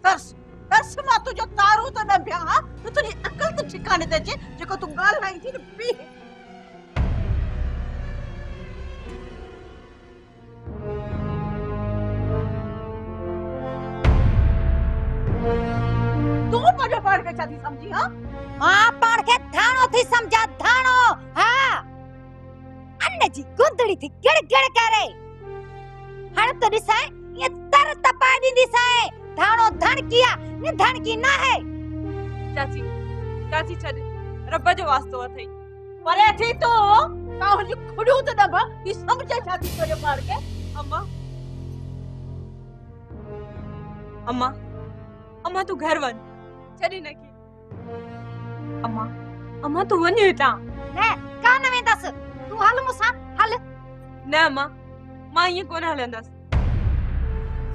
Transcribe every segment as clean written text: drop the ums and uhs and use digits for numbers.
दस दस मां तुझो तारू तो न बिया हां तो तुझी अकल तो ठिकाने ते अचे जेको तू ॻाल्हाई थी न पी तू पंहिंजो पाण खे छा थी समझी हां मां पाण खे थाणो थी समझा थाणो हां अन्न जी गुंदड़ी थी गिड़ गिड़ करे हाणे तो ॾिसाए ये तर तपाए ॾींदी साए थाणो धन किया ने धन की ना है चाची चाची छॾ रब जो वास्तो अथई परे थी तू काहु जी खुड़ियो त न बा ई समझे छा थी तुझे पाण खे अम्मा अम्मा अम्मा तू घर वन छॾी न की अम्मा अम्मा तू वञ हितां ने कान वेंदस तू हल मुसा हल न अम्मा मां ईअं कोन हलंदसि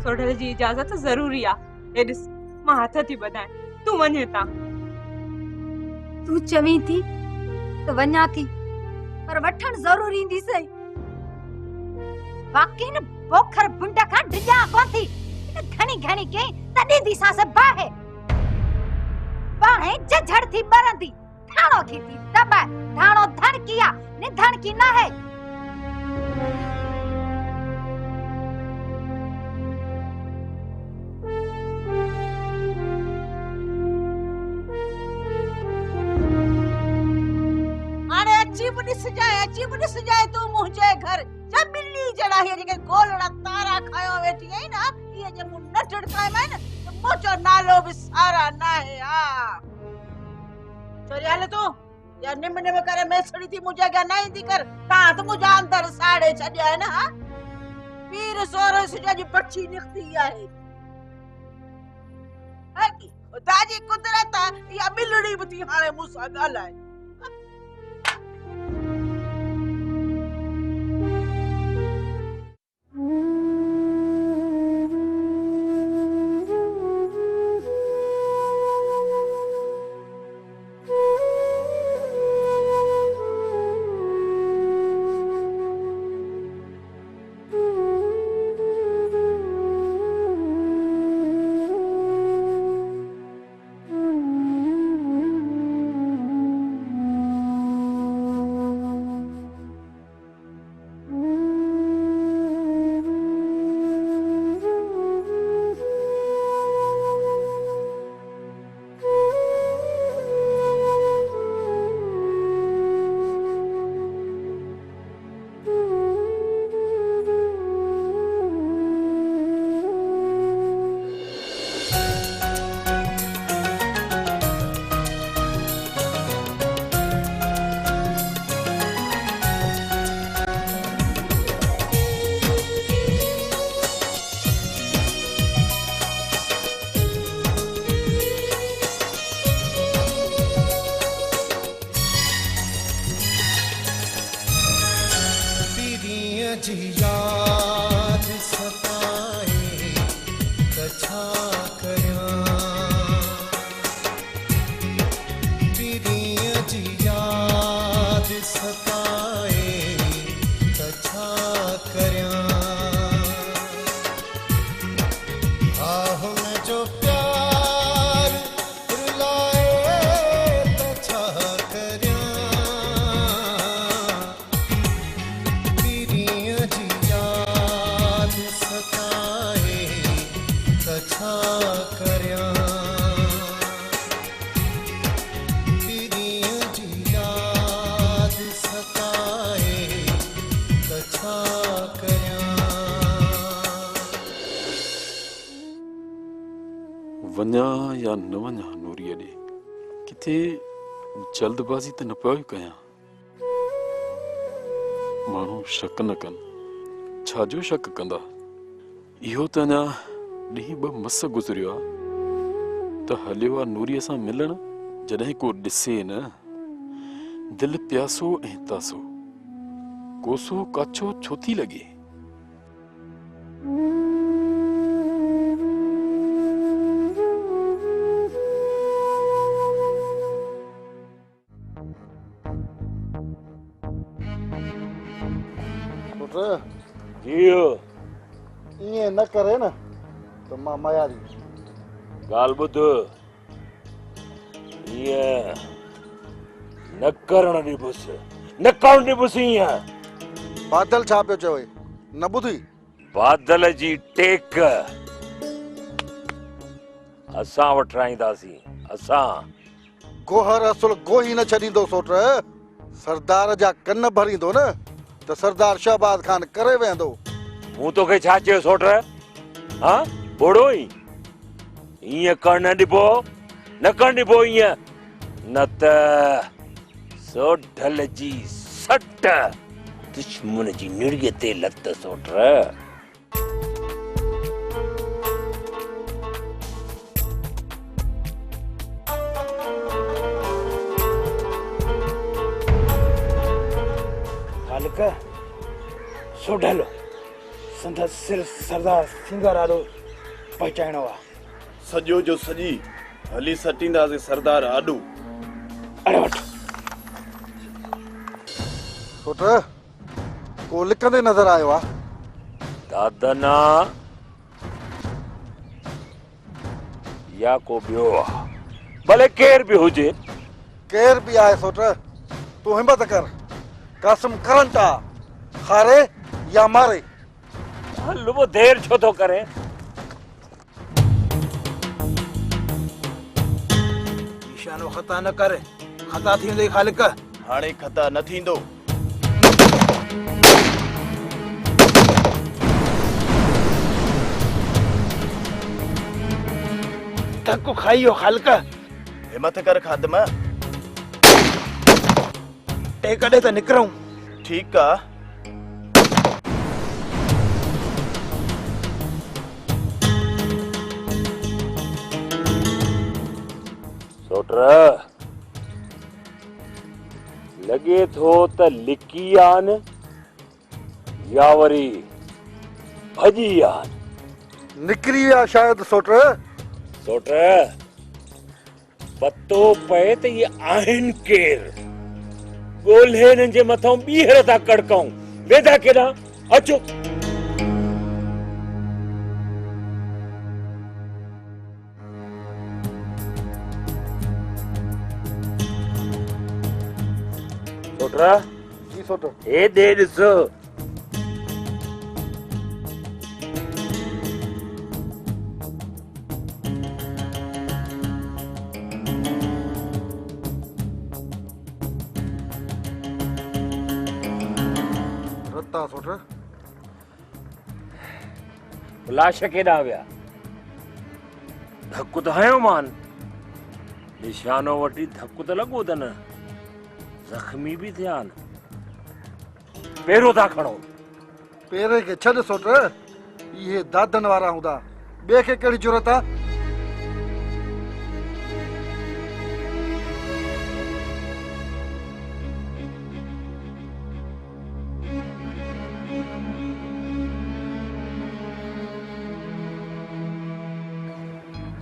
सोढल जी इजाज़त ज़रूरी आहे हे ॾिस मां हथ थी ॿधाए तू वञ हितां तू चवी थी तो वञा थी पर वठण जरूरी ईंदी सही वाकई न बोखर बुंडा खां डिॼा कोन थी घणी घणी के तॾहिं दिसा से बाहे पाणे झझड़ थी बरंदी ठाणो थी दबा ठाणो धन किया ने धन की ना है अची बुनी सजाए तू मुझे घर जब बिल्ली जड़ा है जेके गोलड़ा तारा खायो वेठी है ना ये जे मुन नटड़ खाए मैं न तो मोचो नालो भी सारा ना है हां चोरी हाले तू या निम निम करे मेसड़ी थी मुझे क्या नहीं दी कर ता तो मुझे अंदर साड़े छड़या है ना हां पीर सोरो सुजा जी बच्ची निकती है खुदा जी कुदरत या बिल्ली बती हाले मुसा गालाए वञा या न वञा नूरीअ ॾे किथे जल्दबाज़ी त न पियो कयां माण्हू शक न कनि छाजो शक कंदा इहो त अञा ॾींहुं ॿ मस गुज़रियो आहे त हलियो आहे नूरीअ सां मिलण जॾहिं को ॾिसे न दिलि प्यासो ऐं तासो कोसो काछो छो थी लॻे ये न करे न तो मां माया दी गाल बुध ये न करण निबुस न करण निबुस ये बादल छा पियो चवे न ॿुधी बादल जी टेक असां वठाईंदासीं असां गोहर असुल गोही न छॾींदो सोट सरदार जा कन भरींदो न त सरदार शहबाज खान करे वेंदो मूं तोखे छा चयो सोट हाँ बोड़ो ई ईअं करण न ॾिबो न करण ॾिबो ईअं न त सोढल जी सट दुश्मन जी निड़ीअ ते लत सोट हालक सोढल संदसि सिर सरदार सिंगाराडो पहुचाइणो आहे सॼो जो सॼी हली सटींदासीं सरदार आडू अरे वठ सोट को लिकंदे नज़र आयो आहे दादना या को ॿियो आहे भले केर बि हुजे केर बि आहे सोट तूं हिम्मत कर कासिम करंट आहे खारे या मारे हल वो देर छो थो करे निशानो ख़ता न कर ख़ता थींदे ख़ालिक हाणे खता न थींदो धक्को खाइयो ख़ालिक हिम्मत कर खादम टे कॾहिं त निकिरूं ठीकु आहे सोटर लॻे थो त लिकी आन या वरी भॼी आन निकिरी विया शायदि सोट सोटर पतो पए त ये आहिनि केर ॻोल्हे हिननि जे मथां ॿीहर था कड़काऊं वेदा केॾां अचो सोटरा जी सोट हे दे ॾिसो रत्ता सोट लाश केॾां विया धकु त हयो मान निशानो वठी धकु त लॻो अथनि जख्मी भी ध्यान पेरो था खड़ो पेरे के छॾ सोट ये दादन वारा हूंदा ॿिए खे कहिड़ी ज़रूरत आहे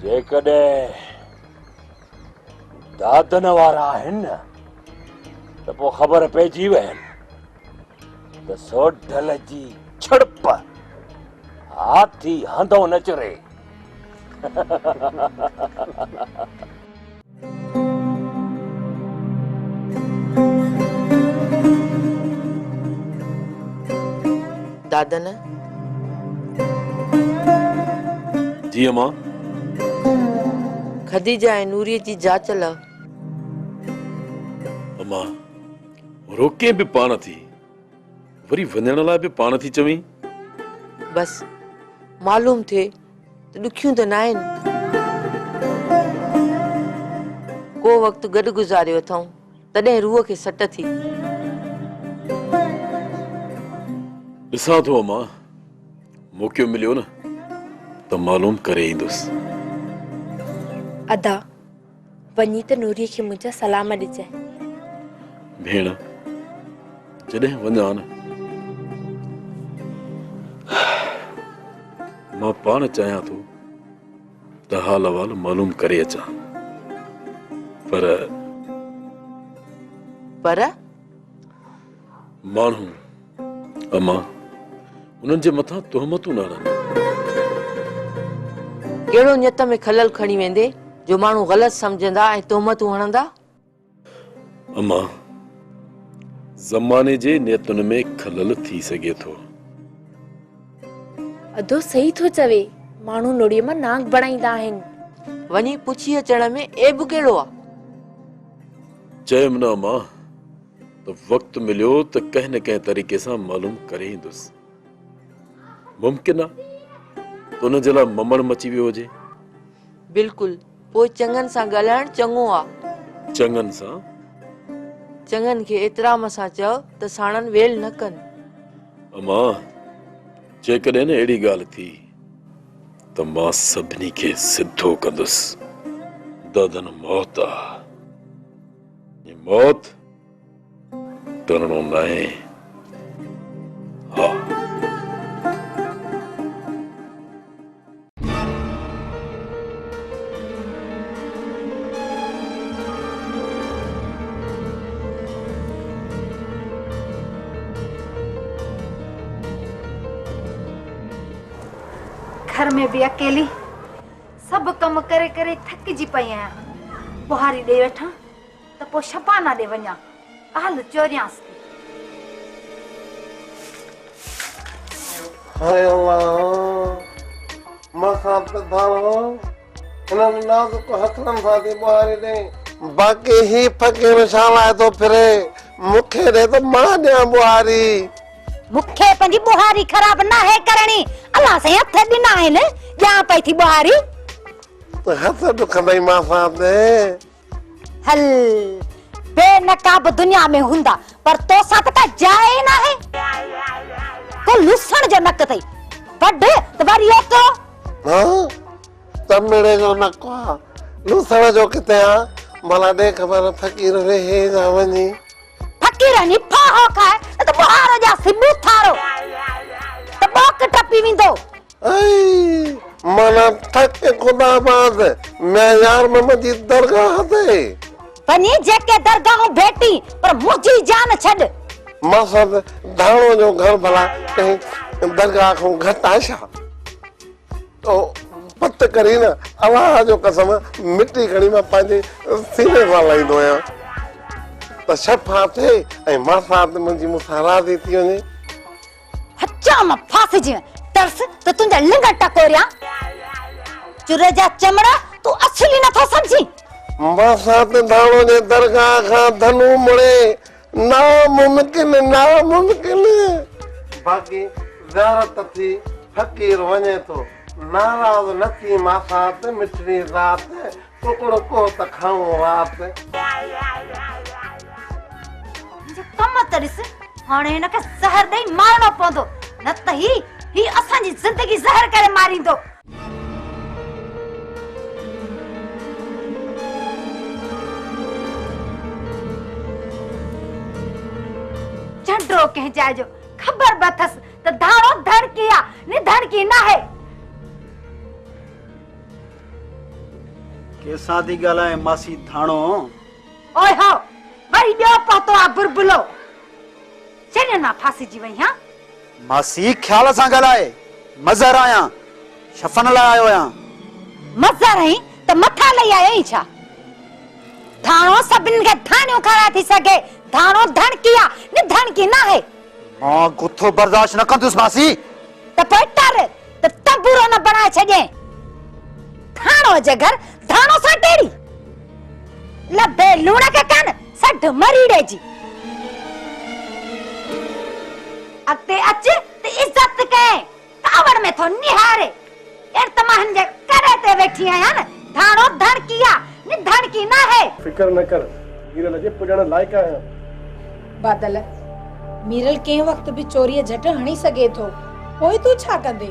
जेकॾहिं दादन वारा आहिनि न त पोइ ख़बर पइजी वयनि त सोढल जी छड़प हाथी हंधो न चुरे दादन जी अम्मा खदीजा ऐं नूरीअ जी जांच लाइ अम्मा रोके भी पान थी वरी वञण लाइ भी पान थी चवी बस मालूम थे त ॾुखियूं त न आहिनि को वक़्तु गॾु गुज़ारियो अथऊं तॾहिं रूह खे सट थी ॾिसां थो अम्मा मौक़ो मिलियो न त मालूम करे ईंदुसि अदा वञी त नूरीअ खे मुंहिंजा सलाम ॾिजाए भेण जॾहिं वञा न मां पाण चाहियां थो त हाल अहवाल मालूम करे अचां पर माण्हू अम्मा उन्हनि जे मथां तुहमतूं न हणनि कहिड़ो नियत में खलल खणी वेंदे जो माण्हू ग़लति सम्झंदा ऐं तोहमतूं हणंदा? अम्मा, ज़माने जे नियतुनि में खलल थी सघे थो। अधो सही थो चवे, माण्हू नोड़ीअ मां नाक बणाईंदा आहिनि। वञी पुछी अचण में एब कहिड़ो आहे? चयमि न अम्मा, त वक़्तु मिलियो त कंहिं न कंहिं तरीक़े सां मालूम करे ईंदुसि। मुमकिन आहे त उन जे लाइ ममण मची वियो हुजे। बिल्कुलु, पोइ चङनि सां ॻाल्हाइण चङो आहे। चङनि सां? चङनि खे एतिराम सां चओ त साणनि वेल न कनि। अम्मा, जेकॾहिं न अहिड़ी ॻाल्हि थी त मां सभिनी खे सिधो कंदुसि। ददन मौत आहे। मौत तरणो न आहे। हा, घर में भी अकेली सब कम करे करे थकिजी पई आहियां। बुहारी ॾेई वठां त पोइ शपाना ॾे वञा। हल चोरियांस थी। हाय अल्लाह, मसा त धाणो हिननि नाज़ुक हथनि सां थी बुहारी ॾे। बाक़ी ही फ़कीर छा लाइ थो फिरे? मूंखे ॾे त मां ॾियां बुहारी। मूंखे पंहिंजी बुहारी ख़राब न है करणी। अलाह से हथ ॾिना आहिनि, ॼां पई थी बुहारी। त हथ ॾुखंदई मां सां ते। हल, बेनकाब दुनिया में हूंदा, पर तो सां त का जाए न है। तो लुसण जो नक थई, वॾ त वरी ओतो। हां, तमिड़े जो नक आहे, लुसण जो किथे आहे? भला ॾे ख़बर फ़कीर वेहे जा वञी। फकीर नी फाहो खाए त बुहार जा सिबू थारो त बोक टपी विंदो। ऐ मना थक खुदा बाद मैं यार मोहम्मद जी दरगाह ते बनी जेके दरगाहों भेटी, पर मुझी जान छड। मसद धाणो जो घर भला कहीं दरगाह को घटा छा? तो पत करी न अल्लाह जो कसम मिट्टी खणी मां पंहिंजे सीने सां लाईंदो आहियां त शफ़ा थे ऐं मासात मुंहिंजी मूंसां राज़ी थी वञे। हचा मां फासजी तरस त तुंहिंजा लिंग टकोरिया चुरे जा चमड़ा तू असली नथो समझी। मासात धाणो जे दरगाह खां धनु मुड़े नामुमकिन नामुमकिन। बाक़ी ज़ारत थी फ़कीर वञे थो, नाराज़ न थी मासात मिठड़ी रात टुकड़ो को त खाऊं रात। कम तरिस हाणे हिनखे ज़हर ॾेई मारणो पवंदो, न त ही असांजी ज़िंदगी ज़हर करे मारींदो। झंडो कंहिं जाइ जो ख़बर बथस त धाणो धड़की आ नि धड़की न है। केसां थी ॻाल्हाए मासी धाणो? ओए हो, वरी ॿियो पहुतो आ बुलबुलो। चने ना फांसीजी वई हां? मासी ख्याल सां ॻाल्हाए, मज़र आहियां, शफ़न लाइ आयो आहियां। मज़र आई त मथा लई आयो छा? धाणो सभिनि खे धाणियूं खाराए थी सघे, धाणो धड़की आ नि धड़की न है। मां गुथो बर्दाश्त न कंदुसि मासी। त पोइ टर त तंबूरो न बनाए छॾे। धाणो जे घर धाणो सां टेड़ी लबे लूण के कान सड मरीड़े जी। अते अच ते इज्जत के कावड़ में थो निहारे इर्तमान जे करे ते बैठी आया न। धाणो धड़की आ नि धड़की न है। फिकर न कर, मीरल जे पुजण लायक आहियां। बादल, मीरल कंहिं वक्त भी चोरीअ झट हणी सघे थो, पोइ तू छा कंदे?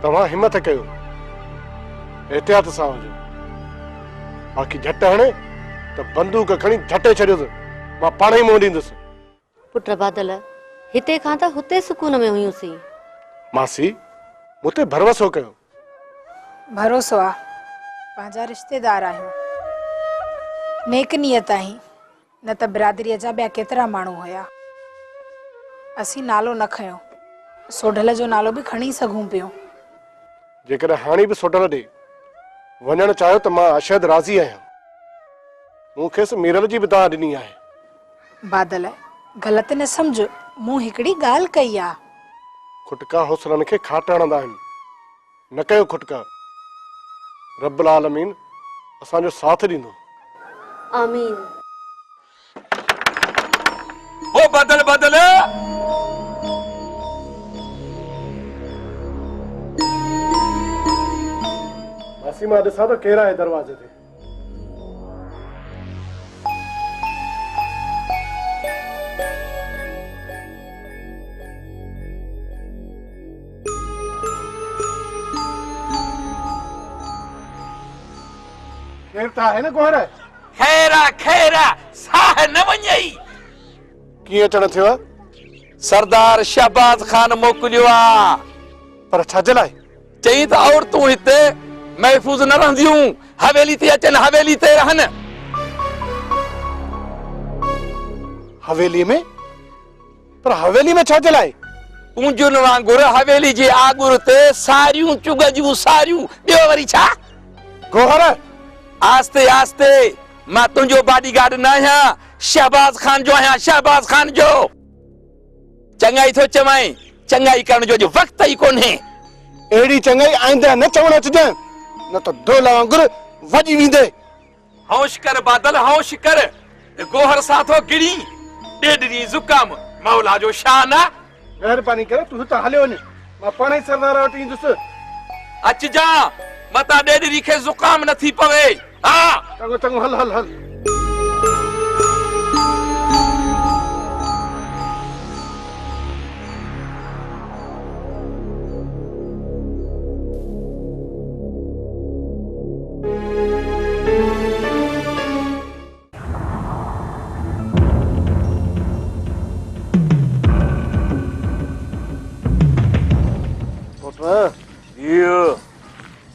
तव्हां हिम्मत कयो, एहतियात सां वञो, बाक़ी झट हणे त बंदूक खणी झटे छॾियो त मां पाण ई मोड़ींदुसि। पुट बादल, हिते खां त हुते सुकून में हुयूंसीं। मासी, मुते भरोसो कयो। भरोसो आ, पंहिंजा रिश्तेदार आहियूं, नेक नियत आहीं, न त बिरादरीअ जा ॿिया केतिरा माण्हू हुया। असीं नालो न खयो, सोढल जो नालो बि खणी सघूं पियो। जेकॾहिं हाणे बि सोडल ॾे वञणु चाहियो त मां अशद राज़ी आहियां। मूं खेसि मीरल जी बि दाह ॾिनी आहे। बादल ग़लति न सम्झ, मूं हिकिड़ी ॻाल्हि कई आहे। खुटका हौसलनि खे खाट हणंदा आहिनि, न कयो खुटका। रब्बुल आलमीन असांजो साथ ॾींदो। आमीन। ओ बदल बदल मासी मां ॾिसां त केरु आहे दरवाजे ते। केरु त आहे न गोहर? खैरा खैरा साह न वञई। कीअं अचण थियो आहे? सरदार शहबाज खान मोकिलियो आहे। पर छाजे लाइ? चई त औरतूं हिते महफ़ूज़ न रहंदियूं, हवेली ते अचनि, हवेली ते रहनि। हवेली में? पर हवेली में छाजे लाइ? कुंजुन वांगुरु हवेली जे आगुर ते सारियूं चुग जूं सारियूं। ॿियो वरी छा? गोहर आस्ते आस्ते, मां तुंहिंजो बॉडीगार्ड न आहियां, शहबाज खान जो आहियां, शहबाज खान जो। चङाई थो चवाई, चङाई करण जो वक़्तु ई कोन्हे। अहिड़ी चङाई आईंदा न चवण अचिजांइ, न त दोला वांगुरु वॼी वेंदे। होश कर बादल, होश कर। गोहर साथो गिरी ॾेढरी ज़ुकाम मौला जो शान आहे। महिरबानी करे तूं हितां हलियो वञ, मां पाण ई सरदार वटि ईंदुसि। अचिजा, मता ॾेढरी खे ज़ुकाम न थी पवे। हा चङो चङो, हल हल हल।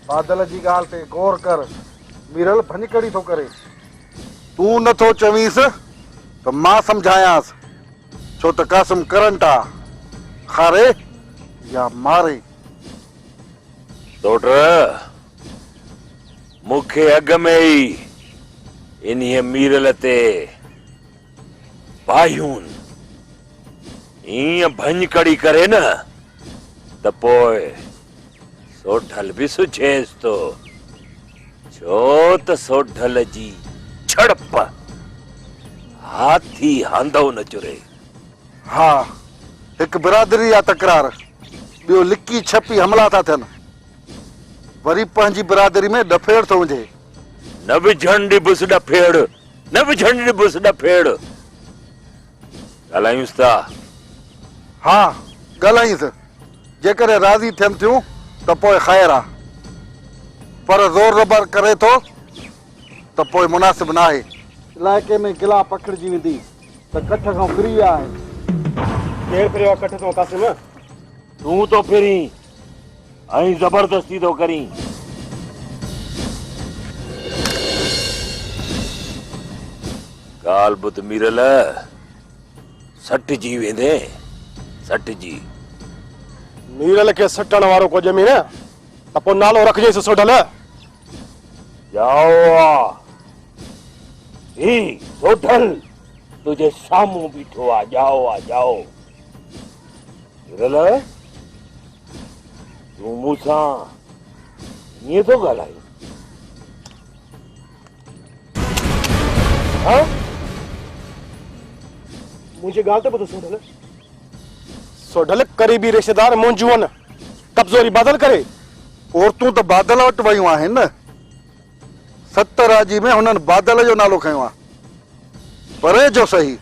बादल जी ॻाल्हि ते गौर कर, मीरल भञकड़ी थो करे। तूं नथो चवीस त मां समझायांस, छो त कासिम करंट आ, खारे या मारे। डॉक्टर मूंखे अॻ में ई इन्हीअ मीरल ते बायूं ईअं भञकड़ी करे न त पोइ सोढल भी सुझेस तो, छो त सोढल जी छड़प हाथी हंधो न चुरे। हा, एक बिरादरी आ तकरार, ॿियो लिकी छपी हमला था थियनि, वरी पंहिंजी बिरादरी में डफेड़ थो वञे। न विझण ॾिबुसि डफेड़, न विझण ॾिबुसि डफेड़। ॻाल्हायूंसि था? हा ॻाल्हाईंसि, जेकॾहिं राज़ी थियनि थियूं त पोइ ख़ैर आहे, पर ज़ोर ज़बर करे थो त पोइ मुनासिब न आहे। इलाइक़े में गिला पकड़जी वेंदी त कठ खां फिरी विया आहिनि। केरु फिरियो आहे कठ तो कासिम? तूं तो फिरी ऐं ज़बरदस्ती तो करीं। ॻाल्हि ॿुध मीरल, सटजी वेंदे, सटजी। मीरल के सटण वारो को ॼमी न त पोइ नालो रखजेसि सोढल। जाओ ही सोढल तुझे साम्हूं बीठो आहे, जाओ आ जाओ। मीरल तूं मूंसां ईअं थो ॻाल्हाईं? हाँ? मुझे ॻाल्हि त ॿुध सोढल। सोढल करीबी रिश्तेदार मुंहिंजूं आहिनि, कब्ज़ोरी बादल करे। औरतूं त बादल वटि वयूं आहिनि न, 70 राजी में हुननि बादल जो नालो खयो आहे। परे जो सही,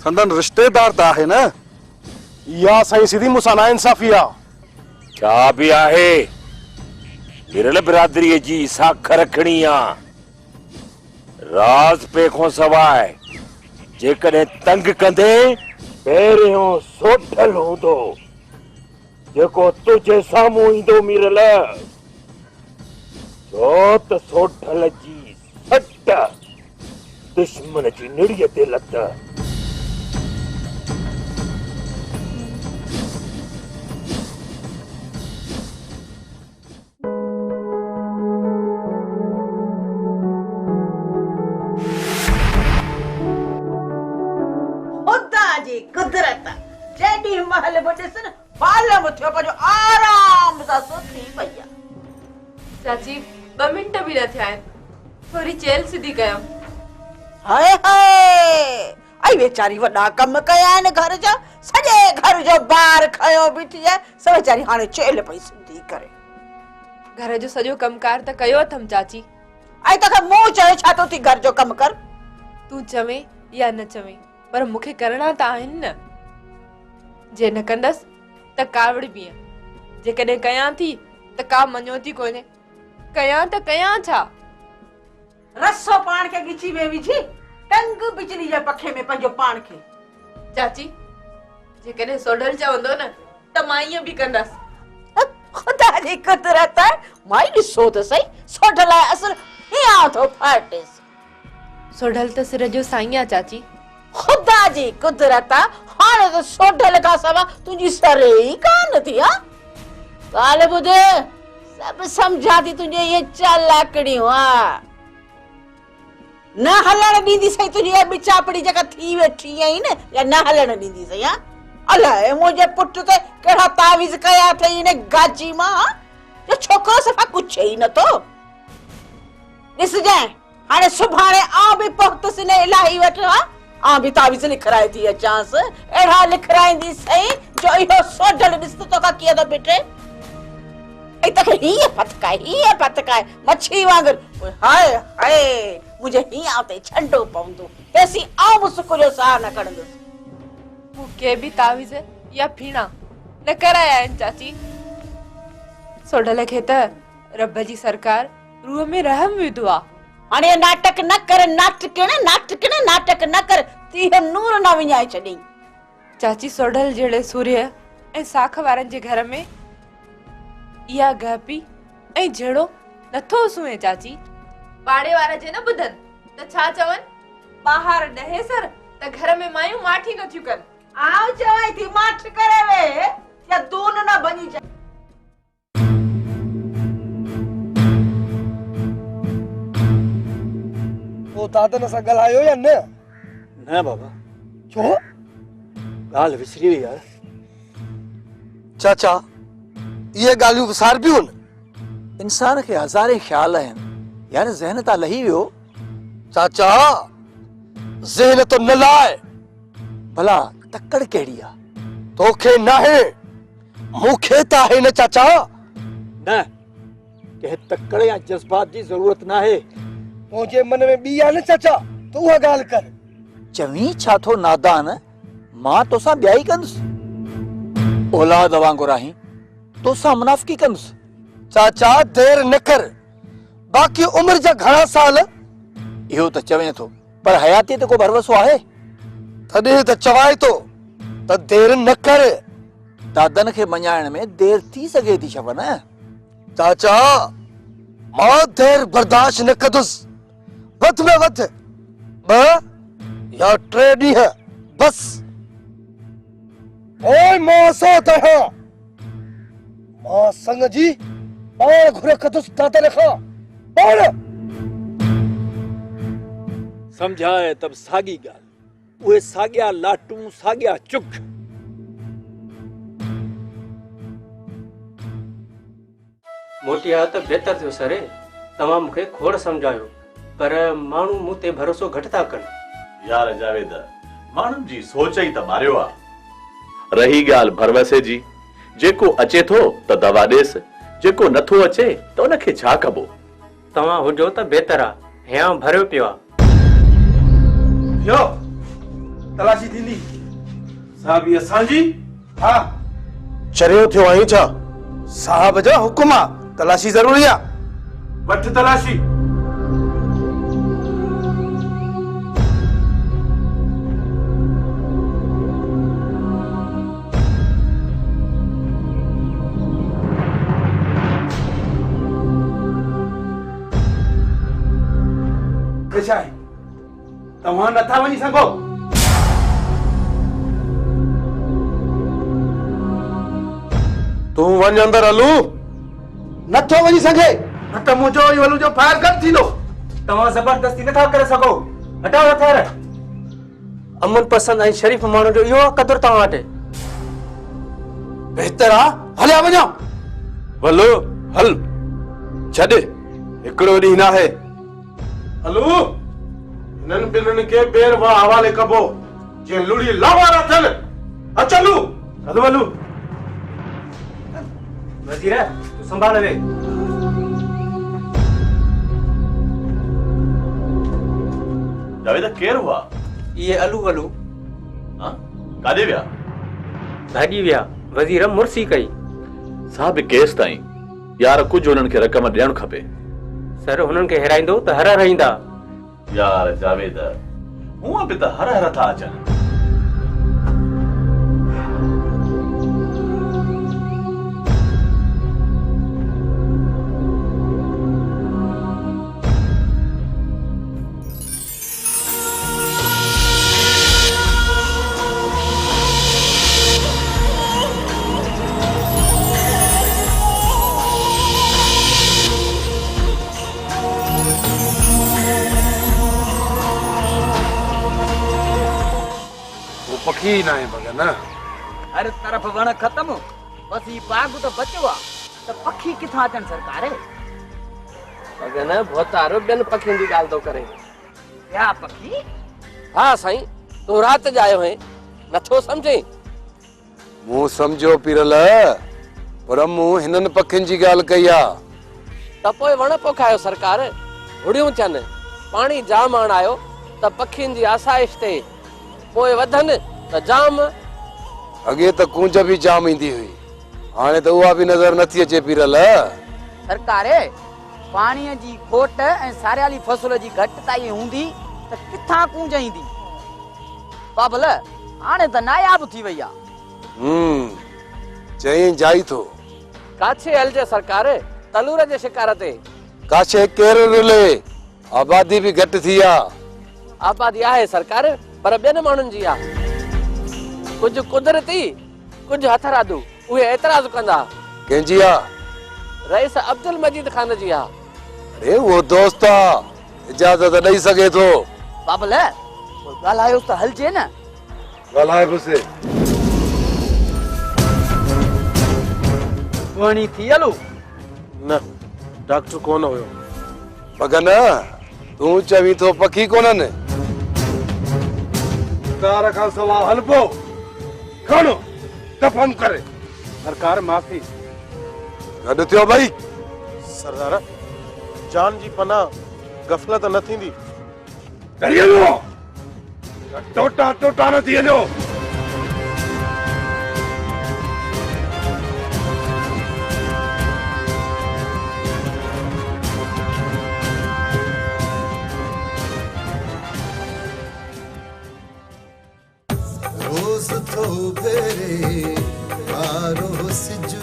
संदन रिश्तेदार त आहे न। या साईं सीधी मूंसां नाइंसाफ़ी आहे। छा बि आहे, मीरल बिरादरीअ जी साख रखणी आहे। राज़ पे खां सवाइ जेकॾहिं तंग कंदे, पहिरियों सोढल हूंदो जेको तुझे साम्हूं ईंदो मीरल। छो त सोढल जी सट दुश्मन जी निड़ीअ ते लत। महल में ॾिस न बाल मुथियो पंहिंजो आराम सां सुती पई आहे। चाची 2 मिंट भी न थिया आहिनि, थोरी चेल सिधी कयो। हाय हाय आई वेचारी वॾा कम कया आहिनि घर जा, सॼे घर जो बार खयो बीठी आहे, सो वेचारी हाणे चेल पई सिधी करे। घर जो सॼो कमकार त कयो अथमि चाची। ऐं तोखे मूं चयो छा थो थी घर जो कम कर? तूं चवे या न चवे पर मूंखे करणा त आहिनि न। जे न कंदसि त कावड़ बीह, जेकॾहिं कयां थी त का मञोती कोन्हे। कयां त कयां छा? रसो पाण खे गिची में विझी टंग बिजली जे पखे में पंहिंजो पाण खे। चाची जेकॾहिं सोडल चवंदो न त मां ईअं बि कंदसि। खुदा जी कुदरत आहे, मां ॾिसो त सही सोडल आहे असर हियां थो फाटेस। सोडल त सिर जो साईं आहे चाची। खुदा जी कुदरत आहे, हाणे त सोडल खां सवा तुंहिंजी सर ई कान थी। हा ॻाल्हि ॿुध, सभु सम्झा थी तुंहिंजे इहे चालाकड़ियूं। हा न हलण ॾींदी सही तुंहिंजी इहा बिचापड़ी जेका थी वेठी आई न, या न हलण ॾींदी सही। हा अलाए मुंहिंजे पुट ते कहिड़ा तावीज़ कया अथई इन गाजी मां, जो छोकिरो सफ़ा कुझु ई नथो। ॾिसजांइ हाणे सुभाणे आउं बि पहुतसि इन इलाही वटि। हा आउं बि तावीज़ लिखराए थी अचांसि, अहिड़ा लिखराईंदी सही जो इहो सोडल ॾिस त तोखां कीअं थो बिठे। ऐं तोखे हीअं फतकाए मच्छी वांगुरु। हाय हाय मुंहिंजे हीअं ते छंडो पवंदो, तेसीं आउं बि सुख जो साह न कढंदुसि। मूंखे बि तावीज़ या फीणा न कराया आहिनि चाची। सोडल खे त रब जी सरकार रूह में रहम विधो आहे। हाणे नाटक न कर, नाटक न कर, तीह नूर न विञाए छॾी। चाची सोडल जहिड़े सूर्य ऐं साख वारनि जे घर में इहा गहपी ऐं जहिड़ो नथो सुहे चाची। पाड़े वारा जे न ॿुधनि त छा चवनि, ॿाहिरि ॾहे सर त घर में मायूं माठी नथियूं कनि। आउं चवां थी माठ करे वे या दून न बनी जा। ओ दादन सां ॻाल्हायो या न? न बाबा। छो? ॻाल्हि विसरी वई यार। चाचा ये ॻाल्हियूं विसारबियूं आहिनि। इंसान खे हज़ारे ख़्याल आहिनि, यार ज़हन तां लही वियो। चाचा ज़हन तो न लाए, भला तकड़ कहिड़ी आहे? तोखे नाहे, मूंखे त आहे न चाचा। न कंहिं तकड़ या जज़्बात जी ज़रूरत न आहे। मुंहिंजे मन में ॿी आहे न चाचा, तूं उहा ॻाल्हि कर। चवीं छा थो नादान, मां तोसां ॿियाई कंदुसि। औलाद वांगुरु आहीं, तोसां मुनाफ़िकी कंदुसि। चाचा देर न कर, बाक़ी उम्र जा घणा साल। इहो त चवे थो, पर हयाती ते को भरवसो आहे? तॾहिं त चवाए थो त देर न कर। दादन खे मञाइण में देर थी सघे थी छा न? चाचा मां देर बर्दाश्त न कंदुसि। वध में वध 2 या 3 ॾींहं बस। ओए मां सो त मां संग जी पाण घुरे कंदुसि दादन खां पाण। समझाए तब साॻी ॻाल्हि, उहे साॻिया लाटूं साॻिया चुग। मोटिया त बहितर थियो सरे, तव्हां मूंखे खोड़ समझायो, पर माण्हू मूं ते भरोसो घटि था कनि। यार जावेद, माण्हुनि जी सोच ई त मारियो आहे। रही ॻाल्हि भरवसे जी, जेको अचे थो त दवा ॾेसि, जेको नथो अचे त उनखे छा कबो। तव्हां हुजो त बहितर आहे, हियां भरियो पियो आहे। यो तलाशी थींदी साहब, ये असांजी। हा चरियो थियो आहीं छा? साहब जो हुकुम आहे, तलाशी ज़रूरी आहे। वठ तलाशी। तव्हां नथा वञी सघो। तूं वञ अंदर हलू। नथो वञी सघे, न त मुंहिंजो ई हलू जो फायर घटि थींदो। तव्हां ज़बरदस्ती नथा करे सघो, हटाओ हथियार। अमन पसंद ऐं शरीफ़ माण्हू जो इहो क़दुरु तव्हां वटि। बेहतर आ हलिया वञा भलो हल छॾ हिकिड़ो ॾींहुं न आहे हलो हिननि ॿिन्हिनि खे ॿेर वा हवाले कबो जीअं लुड़ी लावारा थियनि अचलू हलो हलो वजीर तू संभाल वे जावेद केरु हुआ ये अलू अलू हाँ काॾे विया भाॼी विया वजीर मुर्सी कई साहब केस ताईं यार कुझु हुननि खे रक़म ॾियणु खपे सर हुननि खे हिराईंदो त हर रहंदा यार जावेद हूअं बि त हर हर था अचनि पखी न आहे भगन हर तरफ वण खत्म बस ही बाग तो बचो आ त पखी किथां अचनि सरकार अगन भोतारो ॿियनि पखियुनि जी ॻाल्हि थो करे या पखी हा साईं तूं राति जो आयो है नथो सम्झे मूं सम्झो पीरल पर मूं हिननि पखियुनि जी ॻाल्हि कई आहे त पोइ वण पोखायो सरकार हुड़ियूं थियनि पाणी जाम आणायो त पखियुनि जी आसाइश ते पोइ वधनि त जाम अॻे त कूंज बि जाम ईंदी हुई हाणे त उहा बि नज़र नथी अचे पीरल सरकार पाणीअ जी खोट ऐं सारियाली फसल जी घटिताई हूंदी त किथां कूंज ईंदी बाबल हाणे त नायाब थी वई आहे चई जाई थो काछे हलजे सरकार तलूर जे शिकार ते काछे केर रुले आबादी बि घटि थी आहे आबादी आहे सरकार पर ॿियनि माण्हुनि जी आहे कुझु कुदरती कुझु हथरादू उहे एतराज़ कंदा कंहिंजी आहे रईस अब्दुल मजीद खान जी आहे अरे वो दोस्त आहे इजाज़त ॾेई सघे थो बाबल ॻाल्हायो त हलजे न ॻाल्हाए पुसे वणी थी हलो न डॉक्टर कोन हुयो मगन तूं चवी थो पखी कोन्हनि तार खां सवा हलबो खणो दफ़न करे सरकार माफ़ी गॾु थियो भई सरदार जान जी पनाह गफ़लत न थींदी डरी वञो टोटा टोटा न थी वञो रोज़ तो भेरे आरो सिजु